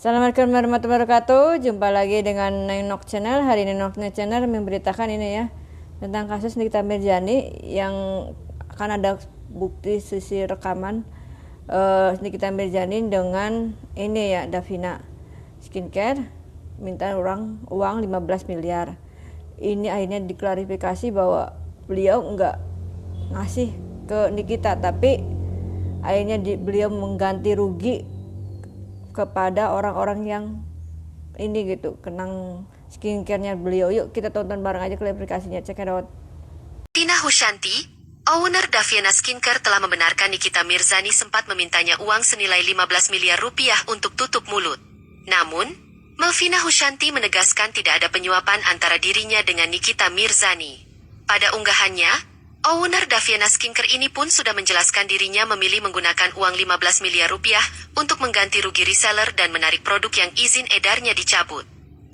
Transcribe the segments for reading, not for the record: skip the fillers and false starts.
Assalamualaikum warahmatullahi wabarakatuh. Jumpa lagi dengan Nenok Channel. Hari ini Nenok Channel memberitakan ini ya, tentang kasus Nikita Mirzani yang akan ada bukti sisi rekaman Nikita Mirzani dengan ini ya, Davina Skincare minta uang 15 miliar. Ini akhirnya diklarifikasi bahwa beliau enggak ngasih ke Nikita, tapi akhirnya beliau mengganti rugi kepada orang-orang yang ini gitu, kenang skincare-nya beliau. Yuk kita tonton bareng aja klarifikasinya. Check it out. Tina Husyanti, owner Davina Skincare, telah membenarkan Nikita Mirzani sempat memintanya uang senilai 15 miliar rupiah untuk tutup mulut. Namun, Melvina Husyanti menegaskan tidak ada penyuapan antara dirinya dengan Nikita Mirzani. Pada unggahannya, owner Davina Skincare ini pun sudah menjelaskan dirinya memilih menggunakan uang 15 miliar rupiah untuk mengganti rugi reseller dan menarik produk yang izin edarnya dicabut.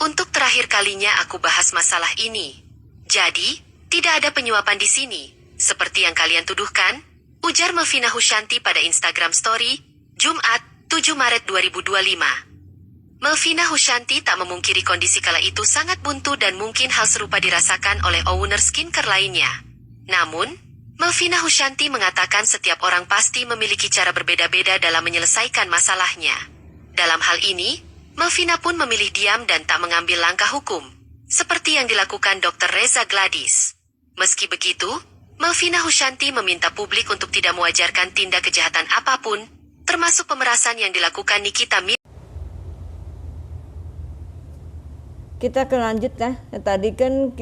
Untuk terakhir kalinya aku bahas masalah ini. Jadi, tidak ada penyuapan di sini, seperti yang kalian tuduhkan, ujar Melvina Husyanti pada Instagram Story, Jumat, 7 Maret 2025. Melvina Husyanti tak memungkiri kondisi kala itu sangat buntu dan mungkin hal serupa dirasakan oleh owner skincare lainnya. Namun, Melvina Husyanti mengatakan setiap orang pasti memiliki cara berbeda-beda dalam menyelesaikan masalahnya. Dalam hal ini, Melvina pun memilih diam dan tak mengambil langkah hukum, seperti yang dilakukan Dr. Reza Gladys. Meski begitu, Melvina Husyanti meminta publik untuk tidak mewajarkan tindak kejahatan apapun, termasuk pemerasan yang dilakukan Nikita Mirzani. Kita lanjut ya. Tadi kan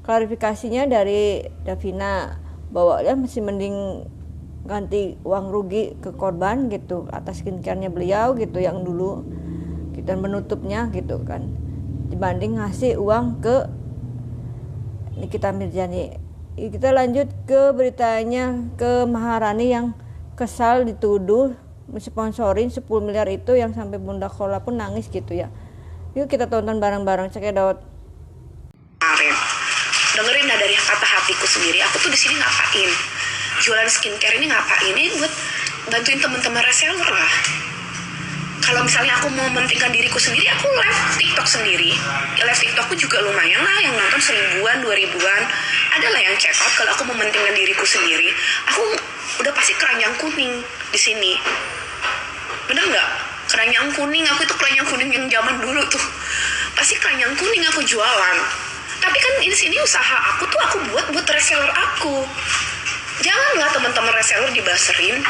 klarifikasinya dari Davina bahwa dia masih mending ganti uang rugi ke korban gitu atas skincare-nya beliau gitu yang dulu kita menutupnya gitu kan, dibanding ngasih uang ke Nikita Mirzani. Kita lanjut ke beritanya, ke Maharani yang kesal dituduh sponsorin 10 miliar itu, yang sampai Bunda Khola pun nangis gitu ya. Yuk kita tonton bareng-bareng. Check it out. Dengerin dari kata hatiku sendiri, aku tuh di sini ngapain? Jualan skincare ini ngapain? Ini buat bantuin teman-teman reseller lah. Kalau misalnya aku mau mementingkan diriku sendiri, aku live TikTok sendiri. Ya, live TikTokku juga lumayan lah, yang nonton 1000-an, 2000-an. Ada lah yang check out. Kalau aku mementingkan diriku sendiri, aku udah pasti keranjang kuning di sini. Bener nggak? Keranjang kuning, aku itu keranjang kuning yang zaman dulu tuh. Pasti keranjang kuning aku jualan. Tapi kan di sini usaha aku tuh aku buat reseller aku. Janganlah teman-teman reseller dibaserin.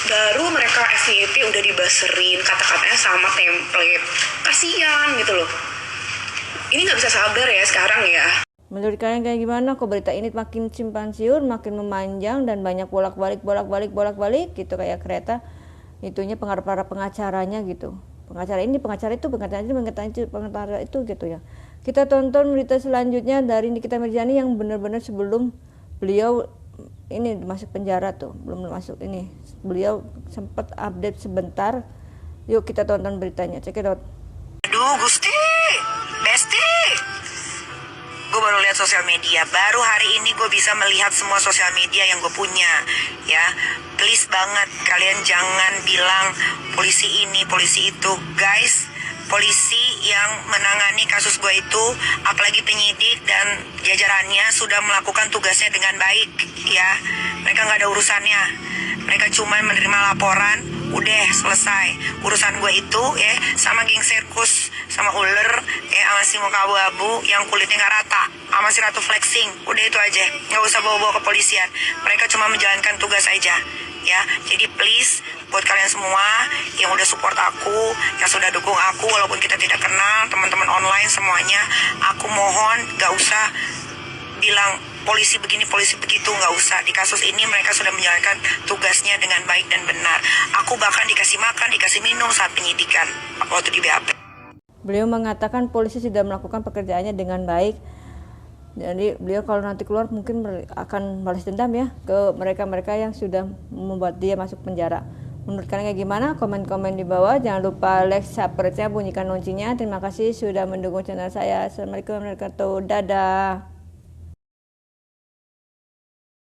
Baru mereka FYP udah dibaserin, kata-katanya sama template. Kasian gitu loh. Ini nggak bisa sabar ya sekarang ya. Menurut kalian kayak gimana? Kok berita ini makin simpang siur, makin memanjang dan banyak bolak-balik gitu kayak kereta. Itunya para pengacaranya gitu. Pengacara ini, pengacara itu gitu ya. Kita tonton berita selanjutnya dari Nikita Mirzani yang benar-benar sebelum beliau ini masuk penjara tuh, belum masuk ini. Beliau sempat update sebentar. Yuk kita tonton beritanya. Check it out. Aduh Gusti, Besti, gue baru lihat sosial media. Baru hari ini gue bisa melihat semua sosial media yang gue punya. Ya, please banget kalian jangan bilang polisi ini, polisi itu, guys. Polisi yang menangani kasus gue itu, apalagi penyidik dan jajarannya sudah melakukan tugasnya dengan baik, ya. Mereka nggak ada urusannya. Mereka cuma menerima laporan, udah selesai. Urusan gue itu, ya, sama geng sirkus, sama ular, ya, sama si muka abu-abu yang kulitnya nggak rata, sama si ratu flexing. Udah itu aja, nggak usah bawa-bawa kepolisian. Mereka cuma menjalankan tugas aja. Ya, jadi please buat kalian semua yang udah support aku, yang sudah dukung aku walaupun kita tidak kenal, teman-teman online semuanya, aku mohon gak usah bilang polisi begini, polisi begitu, gak usah. Di kasus ini mereka sudah menjalankan tugasnya dengan baik dan benar. Aku bahkan dikasih makan, dikasih minum saat penyidikan waktu di BAP. Beliau mengatakan polisi sudah melakukan pekerjaannya dengan baik. Jadi beliau kalau nanti keluar mungkin akan balas dendam ya ke mereka-mereka yang sudah membuat dia masuk penjara. Menurut kalian kayak gimana? Komen-komen di bawah. Jangan lupa like, subscribe, bunyikan loncengnya. Terima kasih sudah mendukung channel saya. Assalamualaikum warahmatullahi wabarakatuh. Dadah.